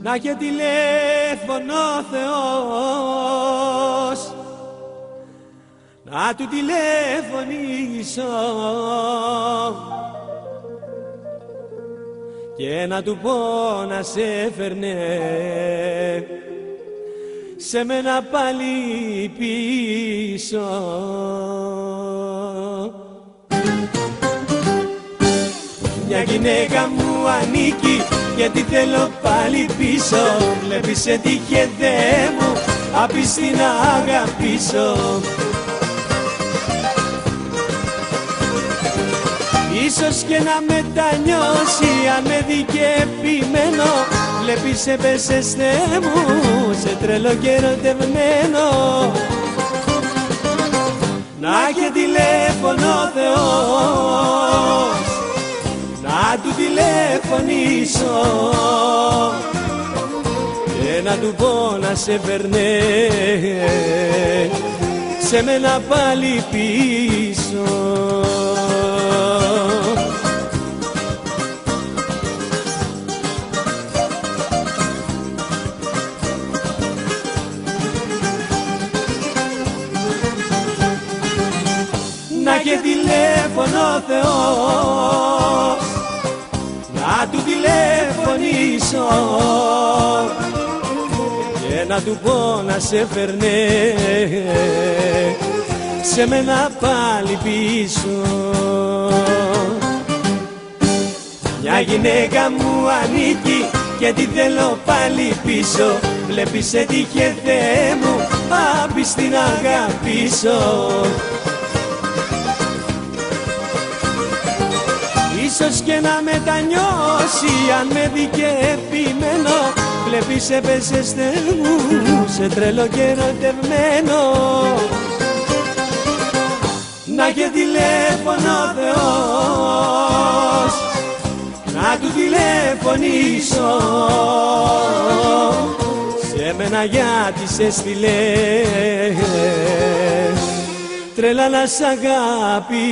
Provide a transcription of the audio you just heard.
να και τηλέφωνο ο Θεός, να του τηλεφωνήσω και να του πω να σε φέρνε σε μένα πάλι πίσω. Μια γυναίκα μου ανήκει και τη θέλω πάλι πίσω. Βλέπεις έτυχε δε μου απίστη να αγαπήσω. Ίσως και να μετανιώσει αν με δει και επιμένω. Βλέπεις έπεσες Θεέ μου σε τρελό και ερωτευμένο. Να και τηλέφωνο ο Θεός, να του τηλεφωνήσω και να του πω να σε φέρνε σε μένα πάλι πίσω. Να και τηλέφωνο ο Θεός, να του τηλεφωνήσω και να του πω να σε φέρνε σε μένα πάλι πίσω. Μια γυναίκα μου ανήκει και τη θέλω πάλι πίσω. Βλέπεις έτυχε Θεέ μου απίστη να αγαπήσω. Ίσως και να μετανιώσει αν με δει και επιμένω. Βλέπεις έπεσες Θεέ μου σε τρελό και ερωτευμένο. Να και τηλέφωνο ο Θεός, να του τηλεφωνήσω σε μένα γιατί σε στείλε τρέλα να σ' αγαπήσω.